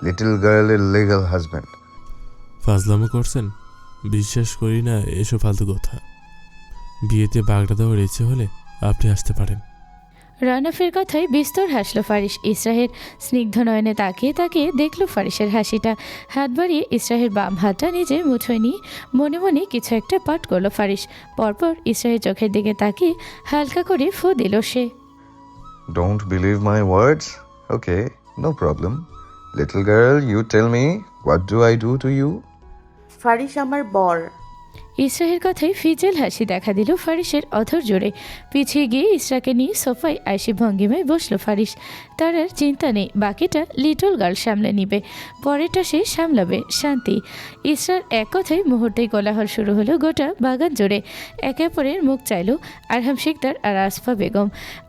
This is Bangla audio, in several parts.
লিটল গার্লের লিগ্যাল হাজব্যান্ড। ফাজলামো করছেন? বিশ্বাস করি না এসব ফালতু কথা। বিয়েতে বাগড়া দেওয়ার ইচ্ছে হলে আপনি আসতে পারেন। রানাফের কথায় বিস্তর হাসল ফারিস। ইসরাহের স্নিগ্ধ নয়নে তাকিয়ে তাকিয়ে দেখল ফারিসের হাসিটা। হাত বাড়িয়ে ইসরাহের বাম হাতটা নিজের মুঠোয় নিয়ে মনে মনে কিছু একটা পাঠ করলো ফারিস। পরপর ইসরাহের চোখের দিকে তাকিয়ে হালকা করে ফু দিল সে। Don't believe my words? Okay, no problem. Little girl, you tell me, what do I do to you? Faris আমার বর। ইসরাহের কথায় ফিজেল হাসি দেখা দিল ফারিসের অধর জোরে। পিছিয়ে গিয়ে ইসরাকে নিয়ে সোফায় আয়সি ভঙ্গিমায় বসলো ফারিস। তার আর চিন্তা নেই, বাকিটা লিটল গার্ল সামলে নিবে, পরেরটা সে সামলাবে। শান্তি। ইসরার এক কথায় মুহূর্তেই কোলাহল শুরু হলো গোটা বাগান জোরে। একে অপরের মুখ চাইল আরহাম শিকদার আর আসফা বেগম।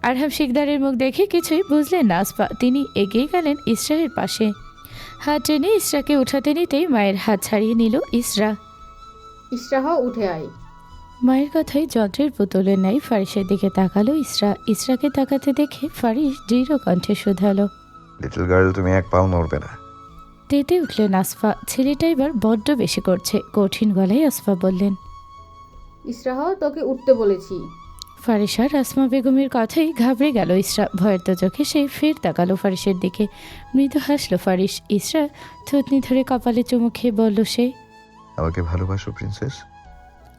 আরহাম শিকদারের মুখ দেখে কিছুই বুঝলেন না আসফা। তিনি এগিয়ে গেলেন ইসরাহের পাশে। হাত টেনে ইসরাকে উঠাতে নিতেই মায়ের হাত ছাড়িয়ে নিল ইসরা। ইসরাহ উঠে আয়। মায়ের কথায় যন্ত্রের পুতুলের ন্যায় ফারিসের দিকে তাকালো ইসরা। ইসরাকে তাকাতে দেখে ফারিস দৃঢ় কণ্ঠে শুধালো, লিটল গার্ল, তুমি এক পাও নড়বে না। তেতে উঠলেন আসফা। ছেলেটা এবার বড্ড বেশি করছে। কঠিন গলায় আসফা বললেন, ইসরাহ তোকে উঠতে বলেছি। ফারিস আর আসমা বেগমের কথাই ঘাবড়ে গেল ইসরা। ভয়ের তো চোখে সে ফের তাকালো ফারিসের দিকে। মৃদু হাসলো ফারিস। ইসরা থুতনি ধরে কপালে চুমু খেয়ে বলল সে, আমাকে ভালোবাসো প্রিন্সেস?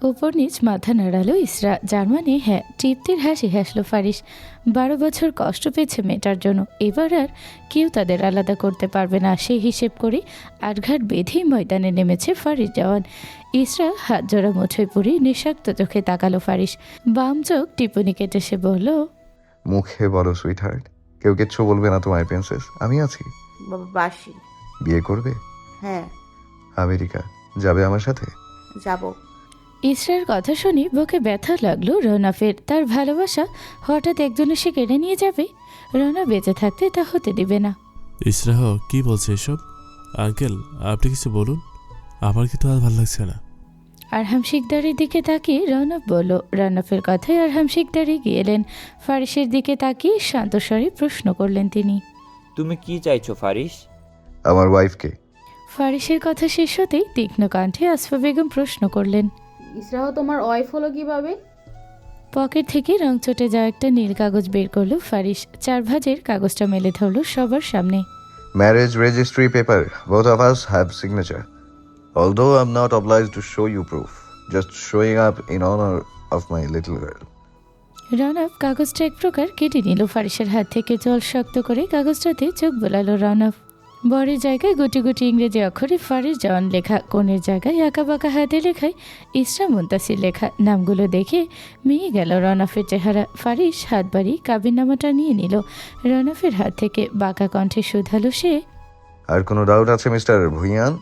উপর নিচ মাথা নাড়ালো ইসরা, যার মানে হ্যাঁ। তৃপ্তির হাসি হাসলো ফারিস। 12 বছর কষ্ট পেয়েছে মেয়েটার জন্য, এবার আর কেউ তাদের আলাদা করতে পারবে না সেই হিসেব করে আটঘাট বেঁধেই ময়দানে নেমেছে ফারিস জওয়ান। ইসরা হাত জোড়া মুঠোয় পুরি নিঃশক্ত চোখে তাকালো ফারিস। বাম চোখ টিপুনি কেটে সে বলল, মুখে বলো সুইট হার্ট, কেউ কিচ্ছু বলবে না তোমায় প্রিন্সেস, আমি আছি। বাসি। বিয়ে করবে? হ্যাঁ, আমেরিকা যাবে আমার সাথে? যাব। ইসরার কথা শুনে বুকে ব্যথা লাগলো রৌনকের। তার ভালোবাসা হঠাৎ একজন এসে কেড়ে নিয়ে যাবে। রৌনক বেঁচে থাকতে তা হতে দিবে না। ইসরাহ কি বলছে এসব? আঙ্কেল আপনি কিছু বলুন, আমার কিন্তু আর ভালো লাগছে না। আরহাম শিকদারের দিকে তাকিয়ে রৌনক বলল। রৌনকের কথায় আরহাম শিকদার এগিয়ে এলেন। ফারিসের দিকে তাকিয়ে শান্ত স্বরে প্রশ্ন করলেন তিনি, তুমি কি চাইছো ফারিস? আমার ওয়াইফকে। ফারিসের কথা শেষ হতেই তীক্ষ্ণ কণ্ঠে আসফা বেগম প্রশ্ন করলেন, ইসরাহ তোমার ওয়াইফ হলো কিভাবে? পকেট থেকে রং চটে যাওয়া একটা নীল কাগজ বের করলো ফারিস। 4 ভাঁজের কাগজটা মেলে ধরল সবার সামনে। Marriage registry paper, both of us have signature. Although I'm not obliged to show you proof, just showing up in honor of my little girl. Raunak কাগজটা এক প্রকার কেটে নিল ফারিসের হাত থেকে। জল শক্ত করে কাগজটাতে চোখ বোলালো রৌনক। বরের জায়গায় গুটি গুটি ইংরেজি অক্ষরে ফারিস জওয়ান লেখা, কোণের জায়গায় আঁকা বাঁকা হাতে লেখায় ইসরা মুনতাসির লেখা। নামগুলো দেখে মিয়ে গেল রৌনকের চেহারা। ফারিস হাত বাড়িয়ে কাবিননামাটা নিয়ে নিল রৌনকের হাত থেকে। বাঁকা কণ্ঠে শুধালো সে, আর কোনো ডাউট আছে মিস্টার ভুইয়ান?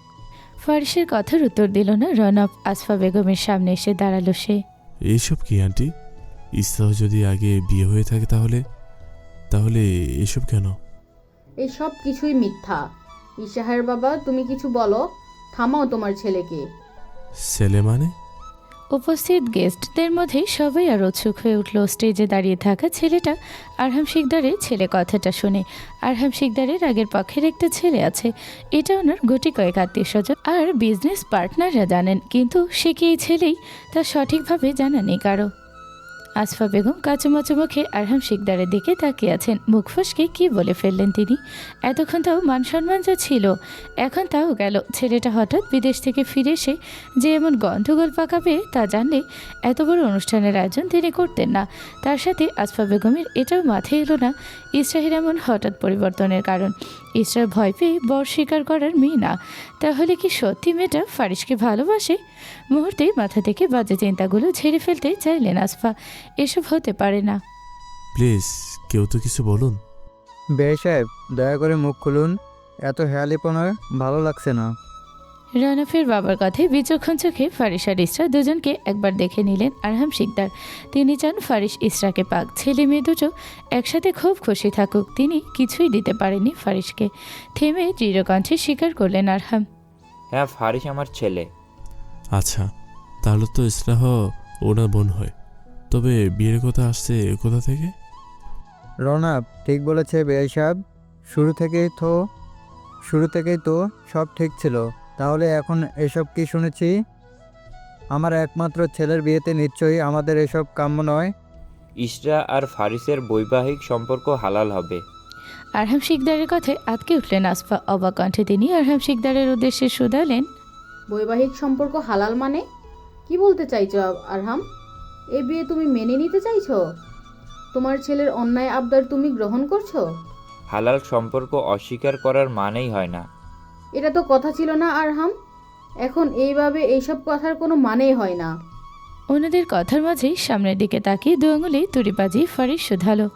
ফারিসের কথার উত্তর দিল না রৌনক। আসফা বেগমের সামনে এসে দাঁড়ালো সে। এইসব কি আন্টি? ইসরাহ যদি আগে বিয়ে হয়ে থাকে তাহলে তাহলে এসব কেন? এই সব কিছুই মিথ্যা। ইশাহের বাবা, তুমি কিছু বলো, থামাও তোমার ছেলেকে। ছেলে মানে? উপস্থিত গেস্টদের মধ্যে সবাই আর উৎসুক হয়ে উঠল। স্টেজে দাঁড়িয়ে থাকা ছেলেটা আরহাম শিকদারের ছেলে কথাটা শুনে। আরহাম শিকদারের আগের পক্ষের একটা ছেলে আছে, এটা ওনার গুটি কয়েক আত্মীয় স্বজন আর বিজনেস পার্টনাররা জানেন, কিন্তু সে কি এই ছেলেই তা সঠিকভাবে জানা নেই কারো। আসফা বেগম কাচুমাচু মুখে আরহাম শিকদারের দিকে তাকিয়ে আছেন। মুখ ফসকে কি বলে ফেললেন তিনি। এতক্ষণ তাও মান সম্মান যা ছিল, এখন তাও গেল। ছেলেটা হঠাৎ বিদেশ থেকে ফিরে এসে যে এমন গন্ডগোল পাকাবে তা জানলে এত বড় অনুষ্ঠানের আয়োজন তিনি করতেন না। তার সাথে আসফা বেগমের এটাও মাথায় এলো না ইসরাহের এমন হঠাৎ পরিবর্তনের কারণ। ইসরার ভয় পেয়ে বর স্বীকার করার মেয়ে না। তাহলে কি সত্যি মেয়েটা ফারিসকে ভালোবাসে? মুহূর্তেই মাথা থেকে বাজে চিন্তাগুলো ঝেড়ে ফেলতে চাইলেন আসফা। এসব হতে পারে না। প্লিজ কেউ তো কিছু বলুন। বেশ সাহেব, দয়া করে মুখ খুলুন, এত হেয়ালিপনা ভালো লাগছে না। রৌনকের বাবার কথায় বিচক্ষণ চোখে ফারিস আর ইসরা দুজনকে একবার দেখে নিলেন আরহাম শিকদার। তিনি চান ফারিস ইসরাকে পাক। ছেলে মেয়ে দুটো একসাথে খুব খুশি থাকুক। তিনি কিছুই দিতে পারেনি ফারিসকে। থেমে দৃঢ় কণ্ঠে স্বীকার করলেন আরহাম, হ্যাঁ, ফারিস আমার ছেলে। আচ্ছা, তাহলে তো ইসরাহ ওনার বোন হয়। তবে বিয়ের কথা আসছে কোথা থেকে? রৌনক ঠিক বলেছে বেশ সাহেব, শুরু থেকেই তো শুরু থেকেই তো সব ঠিক ছিল, তাহলে এখন এসব কি শুনেছি? আমার একমাত্র ছেলের বিয়েতে নিশ্চয়ই আমাদের এসব কাম্য নয়। ইশরা আর ফারিসের বৈবাহিক সম্পর্ক হালাল হবে। আরহাম শিকদারের কথায় আটকে উঠলেন আসফা। অবাক কণ্ঠে তিনি আরহাম শিকদারের উদ্দেশ্যে শুধালেন, বৈবাহিক সম্পর্ক হালাল মানে কি বলতে চাইছো আরহাম? এ বিয়ে তুমি মেনে নিতে চাইছো? তোমার ছেলের অন্যায় আবদার তুমি গ্রহণ করছো? হালাল সম্পর্ক অস্বীকার করার মানেই হয় না। এটা তো কথা ছিল না আরহাম। এখন এইভাবে এইসব কথার কোনো মানেই হয় না। ওনাদের কথার মাঝেই সামনের দিকে তাকিয়ে দু আঙুলে তুড়ি বাজিয়ে ফারিস শুধালো।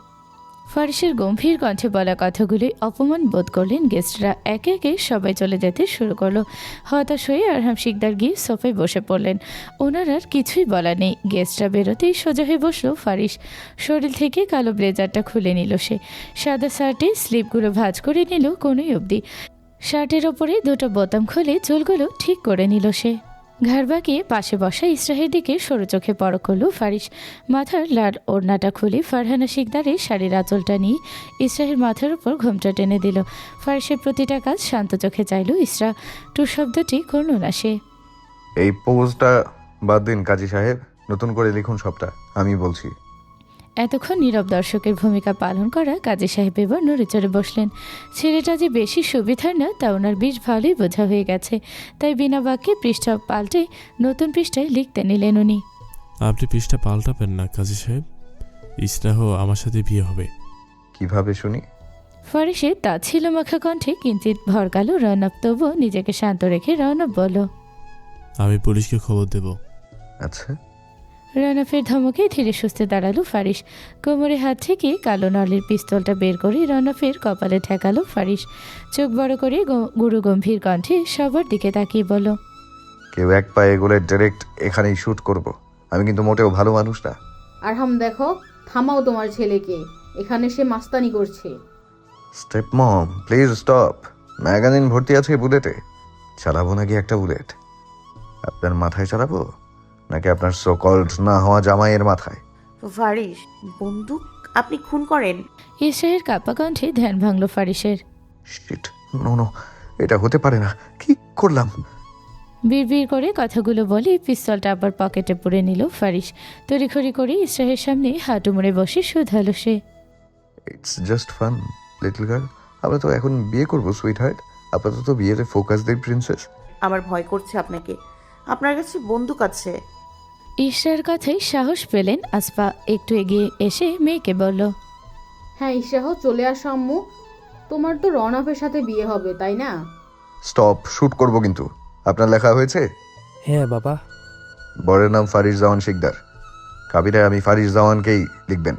ফারিসের গম্ভীর কণ্ঠে বলা কথাগুলি অপমান বোধ করলেন গেস্টরা। একে একে সবাই চলে যেতে শুরু করলো। হতাশ হয়ে আরহাম শিকদার গিয়ে সোফায় বসে পড়লেন। ওনার আর কিছুই বলার নেই। গেস্টরা বেরোতেই সোজা হয়ে বসলো ফারিস। শরীর থেকে কালো ব্লেজারটা খুলে নিল সে। সাদা শার্টে স্লিপগুলো ভাঁজ করে নিল কোনোই অবধি। শার্টের ওপরে দুটো বোতাম খুলে চুলগুলো ঠিক করে নিল সে। ঘাড় বাঁকিয়ে পাশে বসা ইসরাহের দিকে সরু চোখে পরখ করল ফারিস। মাথার লাল ওড়নাটা খুলে ফারহানা শিকদারের শাড়ির আঁচলটা নিয়ে ইসরাহের মাথার উপর ঘোমটা টেনে দিল। ফারিসের প্রতিটা কাজ শান্ত চোখে চাইল ইসরা। টু শব্দটি করল না সে। এই পোজটা বাদ দিন কাজী সাহেব, নতুন করে লিখুন সবটা, আমি বলছি। এতক্ষণ নীরব দর্শকের ভূমিকা পালন করা কাজী সাহেব এবার নড়ে চড়ে বসলেন। ছেলেটা যে বেশি সুবিধার না তা ওনার বেশ ভালোই বোঝা হয়ে গেছে। তাই বিনা বাক্যে পৃষ্ঠা পাল্টে নতুন পৃষ্ঠায় লিখতে নিলেন উনি। আপনি পৃষ্ঠা পাল্টাবেন না কাজী সাহেব। ইসরাহ আমার সাথে বিয়ে হবে। কিভাবে শুনি? ফারিসে তা ছিল মাখা কণ্ঠে কিঞ্চিত ভরকালো রনব। তবুও নিজেকে শান্ত রেখে রনব বলল, আমি পুলিশকে খবর দেব। আচ্ছা। রনফের ধমকে ধীরে সুস্থে দাঁড়ালো ফারিস। কোমরে হাত থেকে কালো নলের পিস্তলটা বের করে রনফের কপালে ঠেকালো ফারিস। চোখ বড় করে গুরু গম্ভীর কণ্ঠে সবার দিকে তাকিয়ে বলল, কেউ এক পায়ে এগুলো ডাইরেক্ট এখানেই শ্যুট করব। আমি কিন্তু মোটেও ভালো মানুষ না। আরহাম দেখো, থামাও তোমার ছেলেকে। এখানে সে মাস্তানি করছে। Step mom, please stop. Magazine ভর্তি আছে বুলেটে। চালাবো নাকি একটা বুলেট? আপনার মাথায় চালাবো নাকি আপনার সোকল্ড না হওয়া জামাইয়ের মাথায়? ফারিস, বন্দুক আপনি খুন করেন? ইসরাহের কাপা কণ্ঠে ধ্যান ভাঙল ফারিসের। শিট, নো নো, এটা হতে পারে না। কি করলাম? বিড়বিড় করে কথাগুলো বলে পিস্তলটা আবার পকেটে পুরে নিল ফারিস। তড়িঘড়ি করে ইসরাহের সামনে হাঁটু মুড়ে বসে শুধালো সে। It's just fun little girl. আমরা তো এখন বিয়ে করবো সুইট হার্ট। আপাতত বিয়েতে ফোকাস দেই প্রিন্সেস। আমার ভয় করছে আপনাকে। আপনার কাছে বন্দুক আছে? ইসরার কথায় সাহস পেলেন আসফা। একটু এগিয়ে এসে মেয়েকে বলল, হ্যাঁ ইশরাহ, চলে আসো আম্মু। তোমার তো রনফের সাথে বিয়ে হবে, তাই না? স্টপ, শুট করব কিন্তু। আপনার লেখা হয়েছে? হ্যাঁ বাবা। বরের নাম ফারিস জাওয়ান শিকদার। কাবিনে আমি ফারিস জাওয়ানকেই লিখবেন।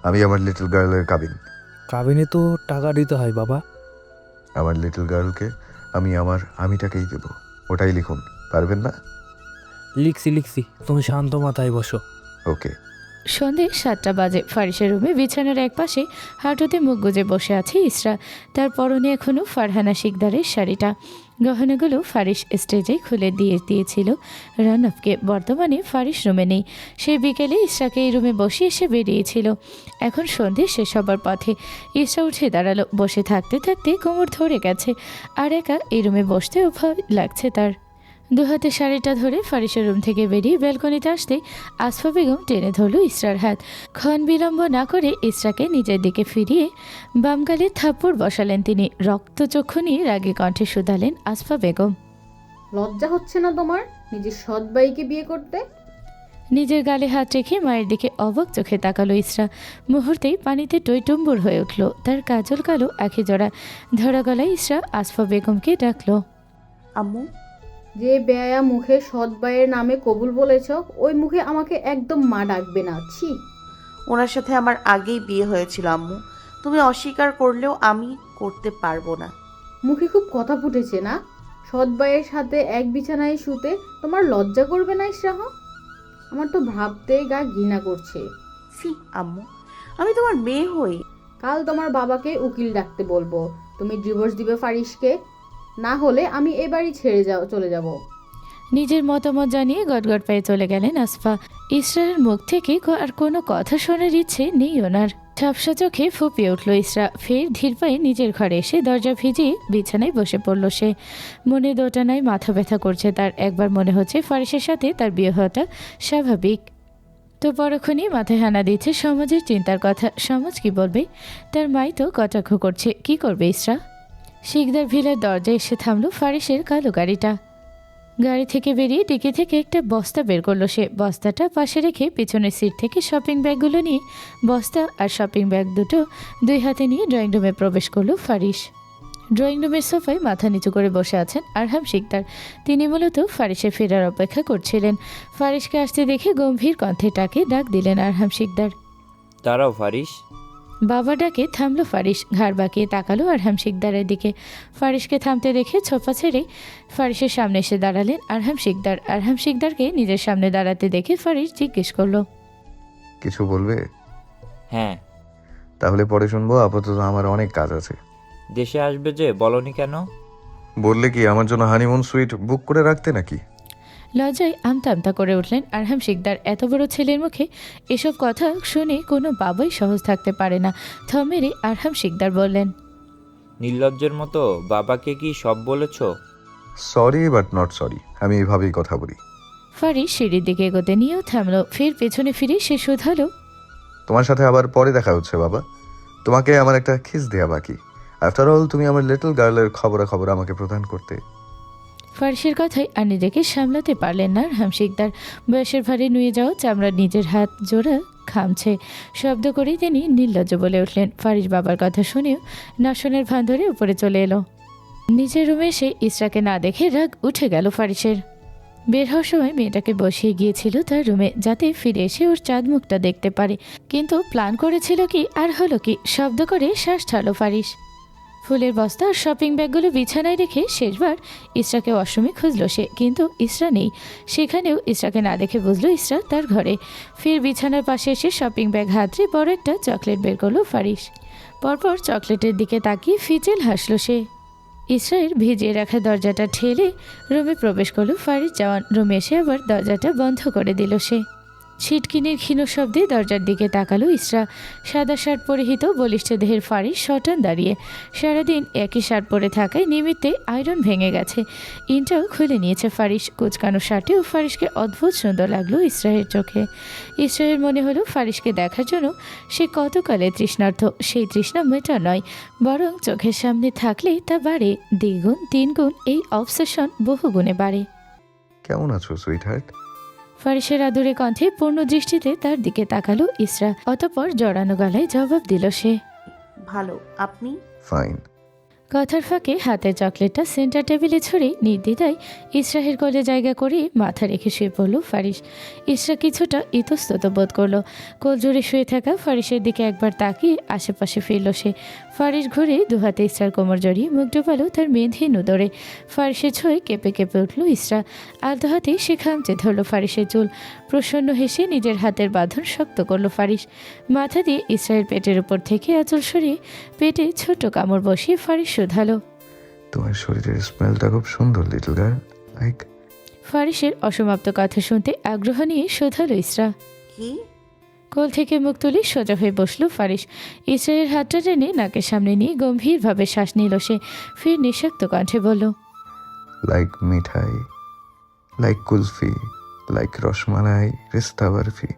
আমি আমার লিটল গার্লের কাবিন। কাবিনে তো টাকা দিতে হয় বাবা। আমার লিটল গার্লকে আমি আমার আমিটাকেই দেব। ওটাই লিখুন, পারবেন না? লিখছি, তুমি শান্ত মাথায় বসো। ওকে। সন্ধে 7টা বাজে। ফারিসের রুমে বিছানার একপাশে হাঁটুতে মুখ গুজে বসে আছে ইসরা। তার পরনে এখনও ফারহানা শিকদারের শাড়িটা। গহনাগুলো ফারিস স্টেজে খুলে দিয়েছিল রনফকে। বর্তমানে ফারিস রুমে নেই। সেই বিকেলে ইসরাকে এই রুমে বসে এসে বেরিয়েছিল। এখন সন্ধে শেষ হবার পথে। ইসরা উঠে দাঁড়ালো। বসে থাকতে থাকতে কোমর ধরে গেছে। আর একা এই রুমে বসতেও ভয় লাগছে তার। দু হাতে শাড়িটা ধরে ফারিসের রুম থেকে বেরিয়ে ব্যালকনিতে আসতে আসফা বেগম টেনে ধরল ইসরার হাত। ক্ষণ বিলম্ব না করে ইসরাকে নিজের দিকে ফিরিয়ে বাম গালে থাপ্পড় বসালেন তিনি। রক্তচক্ষু নিয়ে রাগে কণ্ঠে শুধালেন আসফা বেগম, লজ্জা হচ্ছে না তোমার নিজের সৎ ভাইকে বিয়ে করতে? নিজের গালে হাত রেখে মায়ের দিকে অবাক চোখে তাকালো ইসরা। মুহূর্তেই পানিতে টইটুম্বুর হয়ে উঠল তার কাজল কালো আখি জোড়া। ধরা গলায় ইসরা আসফা বেগমকে ডাকলো, আম্মু। যে বেয়া মুখে সৎ ভাইয়ের নামে কবুল বলেছ, ওই মুখে আমাকে একদম মা ডাকবে না। ছি। ওনার সাথে আমার আগেই বিয়ে হয়েছিল আম্মু। তুমি অস্বীকার করলেও আমি করতে পারবো না। মুখে খুব কথা ফুটেছে না? সৎ ভাইয়ের সাথে এক বিছানায় শুতে তোমার লজ্জা করবে না ইশরাহ? আমার তো ভাবতে গা ঘৃণা করছে। সি আম্মু, আমি তোমার মেয়ে হই। কাল তোমার বাবাকে উকিল ডাকতে বলবো। তুমি ডিভোর্স দিবে ফারিসকে, না হলে আমি এ বাড়ি ছেড়ে চলে যাব। নিজের মতামত জানিয়ে গটগট পায়ে চলে গেলেন আসফা। ইসরার মুখ থেকে আর কোনো কথা শোনার ইচ্ছে নেই ওনার। ঝাপসা চোখে ফুপিয়ে উঠল ইসরা। ফের ধীর পায়ে নিজের ঘরে এসে দরজা ভিজিয়ে বিছানায় বসে পড়ল সে। মনে দোটানায় মাথা ব্যথা করছে তার। একবার মনে হচ্ছে ফারিসের সাথে তার বিয়ে হওয়াটা স্বাভাবিক, তো পরক্ষণই মাথায় হানা দিচ্ছে সমাজের চিন্তার কথা। সমাজ কি বলবে? তার মাই তো কটাক্ষ করছে। কি করবে ইসরা? শিকদার ভিলার দরজায় এসে থামলো ফারিসের কালো গাড়িটা। গাড়ি থেকে বেরিয়ে ডিকি থেকে একটা বস্তা বের করলো সে। বস্তাটা পাশে রেখে পিছনের সিট থেকে শপিং ব্যাগগুলো নিয়ে বস্তা আর শপিং ব্যাগ দুটো দুই হাতে নিয়ে ড্রয়িং রুমে প্রবেশ করলো ফারিস। ড্রয়িং রুমের সোফায় মাথা নিচু করে বসে আছেন আরহাম শিকদার। তিনি মূলত ফারিসের ফেরার অপেক্ষা করছিলেন। ফারিসকে আসতে দেখে গম্ভীর কণ্ঠে ডাক দিলেন আরহাম শিকদার। দাঁড়াও ফারিস। বাবা ডাকে থামলো ফারিস। ঘাড় বাঁকিয়ে তাকালো আরহাম শিকদারের দিকে। ফারিসকে থামতে দেখে ছোপা ছেড়ে ফারিসের সামনে এসে দাঁড়ালেন আরহাম শিকদার। আরহাম শিকদারকে নিজের সামনে দাঁড়াতে দেখে ফারিস জিজ্ঞেস করলো, কিছু বলবে? হ্যাঁ। তাহলে পরে শুনবো, আপাতত আমার অনেক কাজ আছে। দেশে আসবে যে, বলনি কেন? বললে কি আমার জন্য হানিমুন সুইট বুক করে রাখতে নাকি? লজ্জায় আমতা আমতা করে উঠলেন আরহাম শিকদার। এত বড় ছেলের মুখে এসব কথা শুনে কোনো বাবাই সহজ থাকতে পারে না। থম মেরে আরহাম শিকদার বললেন, নির্লজ্জের মতো বাবাকে কি সব বলেছ? সরি বাট নট সরি, আমি এইভাবেই কথা বলি। ফারিস সিঁড়ির দিকে এগোতে নিয়েও থামলো। ফের পেছনে ফিরে সে শুধালো, তোমার সাথে আবার পরে দেখা হচ্ছে বাবা। তোমাকে আমার একটা কিস দেয়া বাকি। আফটার অল তুমি আমার লিটল গার্লের খবরাখবর আমাকে প্রদান করতে। ফারিসের কথায় আর নিজেকে সামলাতে পারলেন না আরহাম শিকদার। বয়সের ভারে নুয়ে যাওয়া চামড়ার নিজের হাত জোড়া খামছে। শব্দ করেই তিনি নির্লজ্জ বলে উঠলেন। ফারিস বাবার কথা শুনেও নাশনের ভান ধরে উপরে চলে এলো। নিজের রুমে এসে ইসরাকে না দেখে রাগ উঠে গেল ফারিসের। বের হওয়ার সময় মেয়েটাকে বসিয়ে গিয়েছিল তার রুমে, যাতে ফিরে এসে ওর চাঁদ মুখটা দেখতে পারে। কিন্তু প্ল্যান করেছিল কি আর হলো কি? শব্দ করে শ্বাস ছাড়লো ফারিস। ফুলের বস্তা আর শপিং ব্যাগগুলো বিছানায় রেখে শেষবার ইসরাকে ওয়াশরুমে খুঁজল সে, কিন্তু ইসরা নেই। সেখানেও ইসরাকে না দেখে বুঝলো ইসরা তার ঘরে। ফের বিছানার পাশে এসে শপিং ব্যাগ হাতড়ে বড় একটা চকলেট বের করলো ফারিস। পরপর চকলেটের দিকে তাকিয়ে ফিচেল হাসলো সে। ইসরায়ের ভিজিয়ে রাখা দরজাটা ঠেলে রুমে প্রবেশ করলো ফারিস জওয়ান। রুমে এসে আবার দরজাটা বন্ধ করে দিল সে। ছিটকিনির ক্ষীণ শব্দে দরজার দিকে তাকালো ইসরা। সাদা শার্ট পরিহিত বলিষ্ঠ দেহের ফারিস শটান দাঁড়িয়ে। সারাদিন একই শার্ট পরে থাকায় নিমিত্তে আয়রন ভেঙে গেছে। ইনটাও খুলে নিয়েছে ফারিস। কুচকানো শার্টেও ফারিসকে অদ্ভুত সুন্দর লাগলো ইসরায়ের চোখে। ইসরায়ের মনে হলো ফারিসকে দেখার জন্য সে কতকালে তৃষ্ণার্থ। সেই তৃষ্ণা মেটা নয়, বরং চোখের সামনে থাকলে তা বাড়ে দ্বিগুণ তিনগুণ। এই অবসেশন বহুগুণে বাড়ে। কেমন আছো সুইট হার্ট? ফারিসের আদুরে কণ্ঠে পূর্ণ দৃষ্টিতে তার দিকে তাকালো ইসরা। অতঃপর জড়ানো গলায় জবাব দিল সে, ভালো। আপনি? ফাইন। কথার ফাঁকে হাতের চকলেটটা সেন্টার টেবিলে ছড়িয়ে নির্দ্বিধায় ইসরাহের কোলে জায়গা করে মাথা রেখে শুয়ে পড়ল ফারিস। ইসরা কিছুটা ইতস্তত বোধ করলো। কোল জুড়ে শুয়ে থাকা ফারিসের দিকে একবার তাকিয়ে আশেপাশে ফিরল সে। ফারিস ঘুরে দুহাতে ইসরার কোমর জড়িয়ে মুখ ডুবালো তার মেধি নুদরে। ফারিসের ছোঁয়ে কেঁপে কেঁপে উঠল ইসরা। আলতো হাতে সে খামচে ধরল ফারিসের চুল। প্রসন্ন হেসে নিজের হাতের বাঁধন শক্ত করলো ফারিস। মাথা দিয়ে ইসরায়ের পেটের উপর থেকে আঁচল সরিয়ে পেটে ছোট কামড় বসিয়ে ফারিস শুধালো, তোমার শরীরের স্মেলটা খুব সুন্দর লিটল গার্ল। লাইক। ফারিসের অসমাপ্ত কথা শুনতে আগ্রহ নিয়ে শোধালো ইসরা। কি? কোল থেকে মুখ তুলে সোজা হয়ে বসলো ফারিস। ইসরায়ের হাতটা টেনে নাকের সামনে নিয়ে গম্ভীরভাবে শ্বাস নিল সে। ফির নিঃশক্ত কণ্ঠে বলল, লাইক মিঠাই, লাইক কুলফি, লাইক রসমালাই, রিস্তা বরফি।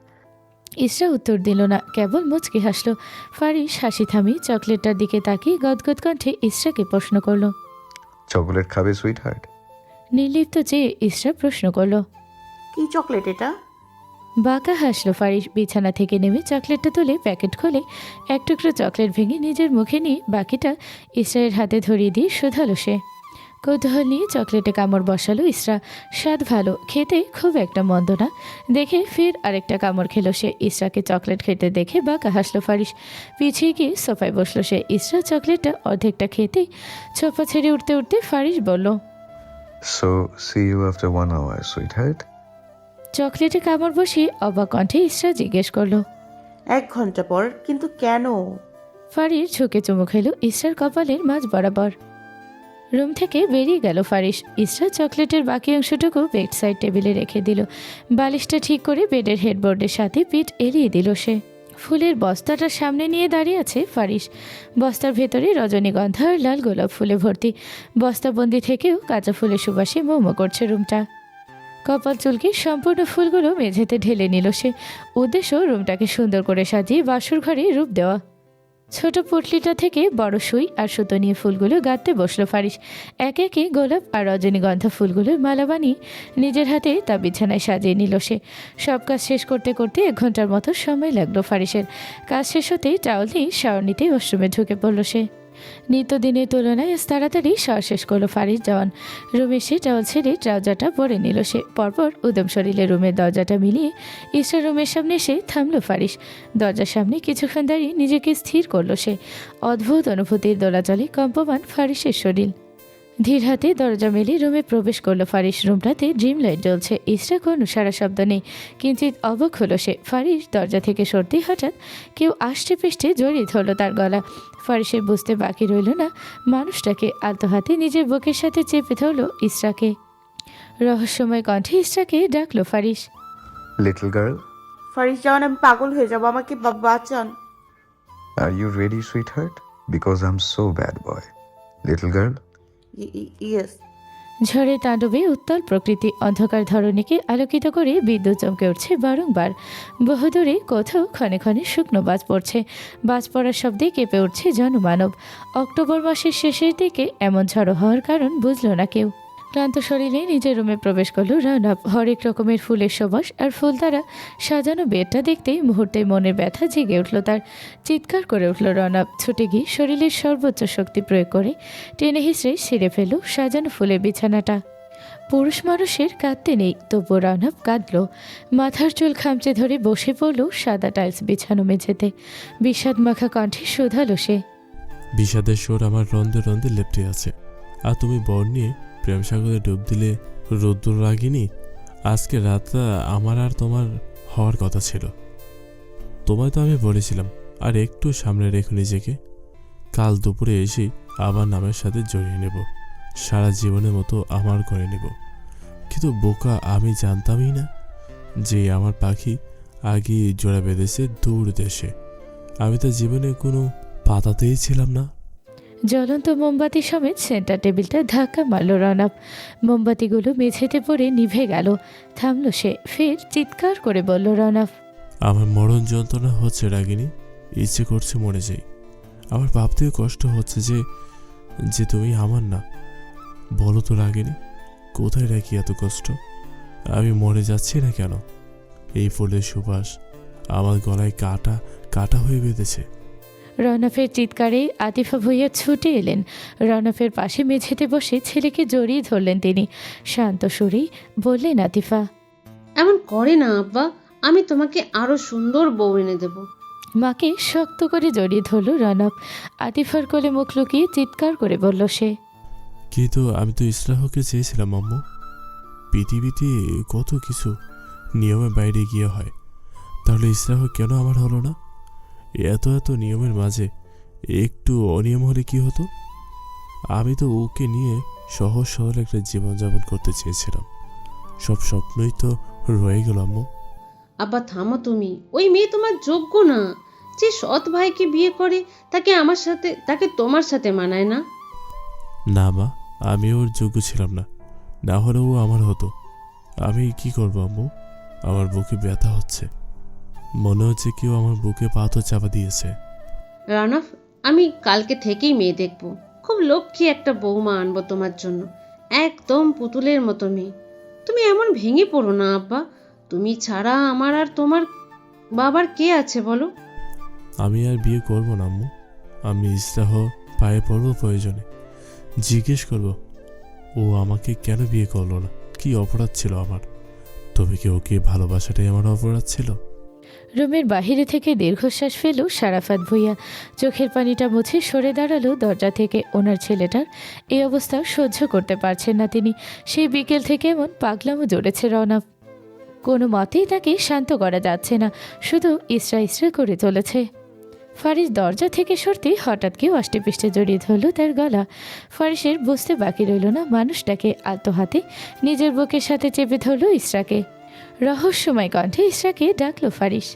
ইসরা উত্তর দিল না, কেবল মুচকি হাসলো। ফারিস হাসি থামিয়ে চকলেটটার দিকে তাকিয়ে গদগদ কণ্ঠে ইসরাকে প্রশ্ন করলো, চকোলেট খাবে সুইট হার্ট? নির্লিপ্ত চেয়ে ইসরা প্রশ্ন করলো। কি চকলেট এটা? বাঁকা হাসলো ফারিস। বিছানা থেকে নেমে চকলেটটা তুলে প্যাকেট খুলে এক টুকরো চকলেট ভেঙে নিজের মুখে নিয়ে বাকিটা ইসরায়ের হাতে ধরিয়ে দিয়ে শোধালো সে। কৌতূহল নিয়ে চকলেটে কামড় বসালো ইসরা। স্বাদ ভালো, খেতে খুব একটা মন্দ না। দেখে ফের আরেকটা কামড় খেলো সে। ইসরাকে চকলেট খেতে দেখে বাঁকা হাসলো ফারিস। পিছিয়ে গিয়ে সোফায় বসলো সে। ইসরা চকলেটটা অর্ধেকটা খেতেই ছোপা ছেড়ে উঠতে উঠতে ফারিস বলল, so see you after 1 hour sweetheart. চকলেটে কামড় বসিয়ে অবাক কণ্ঠে ইসরা জিজ্ঞেস করলো, 1 ঘন্টা পর? কিন্তু কেন? ফারিস ঝুঁকে চুমু খেলো ইসরার কপালের মাঝ বরাবর। রুম থেকে বেরিয়ে গেল ফারিস। ইসরা চকলেটের বাকি অংশটুকু বেড সাইড টেবিলে রেখে দিল। বালিশটা ঠিক করে বেডের হেডবোর্ডের সাথে পিঠ এড়িয়ে দিল সে। ফুলের বস্তাটা সামনে নিয়ে দাঁড়িয়ে আছে ফারিস। বস্তার ভেতরে রজনীগন্ধা আর লাল গোলাপ ফুলে ভর্তি। বস্তাবন্দি থেকেও কাঁচা ফুলের সুবাসে মোমো করছে রুমটা। কপাল চুলকে সম্পূর্ণ ফুলগুলো মেঝেতে ঢেলে নিল সে। উদ্দেশ্য রুমটাকে সুন্দর করে সাজিয়ে বাসর ঘরে রূপ দেওয়া। ছোট পুটলিটা থেকে বড় সুই আর সুতো নিয়ে ফুলগুলো গাঁথতে বসলো ফারিস। একে একে গোলাপ আর রজনীগন্ধা ফুলগুলোর মালা বানিয়ে নিজের হাতে তা বিছানায় সাজিয়ে নিল সে। সব কাজ শেষ করতে করতে 1 ঘন্টার মতো সময় লাগলো ফারিসের। কাজ শেষ হতেই টাওয়াল নিয়ে শাওয়ার নিতে ওয়াশরুমে ঢুকে পড়ল সে। নিত্যদিনের তুলনায় আজ তাড়াতাড়ি শাওয়ার শেষ করলো ফারিস জওয়ান। রুমে এসে টাওয়াল ছেড়ে ট্রাউজারটা পরে নিল সে। পরপর উদম শরীরে রুমের দরজাটা মিলিয়ে ইসরা রুমের সামনে এসে থামলো ফারিস। দরজার সামনে কিছুক্ষণ দাঁড়িয়ে নিজেকে স্থির করলো সে। অদ্ভুত অনুভূতির দোলাচলে কম্পমান ফারিসের শরীর। ধীর হাতে দরজা মেলে রুমে প্রবেশ করলো ফারিস। রুমটাতে ড্রিম লাইট জ্বলছে। ইসরা কোনো সারা শব্দ নেই। কিঞ্চিত অবাক হলো সে। ফারিস দরজা থেকে সরতেই হঠাৎ কেউ আষ্টে পৃষ্ঠে জড়িয়ে ধরলো তার গলা। ফারিসের বুঝতে বাকি রইল না মানুষটাকে। আলতো হাতে নিজের বুকের সাথে চেপে ধরলো ইসরাকে। রহস্যময় কণ্ঠে ইসরাকে ডাকলো ফারিস। লিটল গার্ল, ফারিস জাওয়ান, আমি পাগল হয়ে যাবো, আমাকে বাঁচান। Are you ready sweetheart? Because I am so bad boy. Little girl, yes. ঝড়ের তাণ্ডবে উত্তাল প্রকৃতি অন্ধকার ধরণীকে আলোকিত করে বিদ্যুৎ চমকে উঠছে বারংবার। বহুদূরে কোথাও ক্ষণে ক্ষণে শুকনো বাজ পড়ছে। বাজ পড়ার শব্দে কেঁপে উঠছে জনমানব। অক্টোবর মাসের শেষের দিকে এমন ঝড়ো হওয়ার কারণ বুঝল না কেউ। ক্লান্ত শরীরে নিজের রুমে প্রবেশ করলো রনব। হরেক রকমের ফুলের সুবাস আর ফুল দ্বারা সাজানো বেডটা দেখতেই মুহূর্তে মনের ব্যথা জেগে উঠল তার। চিৎকার করে উঠল রনব। ছুটে গিয়ে শরীরের সর্বোচ্চ শক্তি প্রয়োগ করে টেনে হিসড়ে ছিঁড়ে ফেলল সাজানো ফুলের বিছানাটা। পুরুষ মানুষের কাঁদতে নেই, তবু রনব কাঁদল। মাথার চুল খামচে ধরে বসে পড়ল সাদা টাইলস বিছানো মেঝেতে। বিষাদ মাখা কণ্ঠে শুধালো সে। বিষাদের সুর আমার রন্ধে রন্ধে লেপ্টে আছে। আর তুমি বর নিয়ে প্রেম সাগরে ডুব দিলে রোদ্দুর রাগিনি। আজকে রাতটা আমার আর তোমার হওয়ার কথা ছিল। তোমায় তো আমি বলেছিলাম আর একটু সামনে রেখো নিজেকে। কাল দুপুরে এসেই আবার নামের সাথে জড়িয়ে নেব, সারা জীবনের মতো আমার করে নেব। কিন্তু বোকা আমি জানতামই না যে আমার পাখি আগে জোড়া বেঁধেছে দূর দেশে। আমি তো জীবনে কোনো পাতাতেই ছিলাম না। জ্বলন্ত মোমবাতি সমেত সেন্টার টেবিলটা ধাক্কা মারল রনব। মোমবাতিগুলো মেঝেতে পড়ে নিভে গেল। থামল সে। ফের চিৎকার করে বলল রনব। আমার মরণ যন্ত্রণা হচ্ছে রাগিনী। ইচ্ছে করছে মরে যাই। আমার ভাবতেও কষ্ট হচ্ছে যে তুমি আমার না। বলো তো রাগিনী, কোথায় রাখি এত কষ্ট? আমি মরে যাচ্ছি না কেন? এই ফুলের সুবাস আমার গলায় কাটা কাটা হয়ে বেঁধেছে। রনফের চিৎকারে আতিফা ভুইয়া ছুটে এলেন। রনফের পাশে মেঝেতে বসে ছেলেকে জড়িয়ে ধরলেন তিনি। শান্ত সুরেই বললেন আতিফা। এমন করে না আব্বা, আমি তোমাকে আরো সুন্দর বউ এনে দেব। মাকে শক্ত করে জড়িয়ে ধরল রনব। আতিফার কোলে মুখ লুকিয়ে চিৎকার করে বলল সে। কিন্তু আমি তো ইসলাহকে চেয়েছিলাম আম্মু। পৃথিবীতে কত কিছু নিয়মের বাইরে গিয়ে হয়, তাহলে ইসলাহ কেন আমার হলো না? এত এত নিয়মের মাঝে একটু অনিয়ম হলে কি হতো? আমি তো ওকে নিয়ে সহজ সরল একটা জীবনযাপন করতে চেয়েছিলাম। সব স্বপ্নই তো রয়ে গেল আম্মু। আব্বা থামো তুমি, ওই মেয়ে তোমার যোগ্য না। যে সৎ ভাইকে বিয়ে করে তাকে তোমার সাথে মানায় না। না মা, আমি ওর যোগ্য ছিলাম না, না হলেও ও আমার হতো। আমি কি করবো আম্মু? আমার বুকে ব্যথা হচ্ছে, মনে হচ্ছে কেউ আমার বুকে পাথর চাপা দিয়েছে। রনফ, আমি কালকে থেকেই মেয়ে দেখব। খুব লক্ষ্মী একটা বৌমা আনবো তোমার জন্য, একদম পুতুলের মতো মেয়ে। তুমি এমন ভেঙে পড়ো না আব্বা। তুমি ছাড়া আমার আর তোমার বাবার কে আছে বলো? আমি আর বিয়ে করবো না আম্মু। আমি ইসলাহ পায়ে পড়বো, প্রয়োজনে জিজ্ঞেস করব ও আমাকে কেন বিয়ে করলো না, কি অপরাধ ছিল আমার। তবে কি ওকে ভালোবাসাটাই আমার অপরাধ ছিল? রুমের বাহিরে থেকে দীর্ঘশ্বাস ফেল সারাফাত ভুইয়া। চোখের পানিটা মুছে সরে দাঁড়ালো দরজা থেকে। ওনার ছেলেটার এই অবস্থা সহ্য করতে পারছেন না তিনি। সেই বিকেল থেকে এমন পাগলামো জড়েছে রনব। কোনো মতেই তাকে শান্ত করা যাচ্ছে না, শুধু ইসরা ইসরা করে চলেছে। ফারিস দরজা থেকে সরতেই হঠাৎ কেউ আষ্টেপৃষ্টে জড়িয়ে ধরল তার গলা। ফারিসের বুঝতে বাকি রইল না মানুষটাকে। আলতো হাতে নিজের বুকের সাথে চেপে ধরল ইসরাকে। রহস্যময় কণ্ঠে ইসরাকে ডাকলো ফারিস।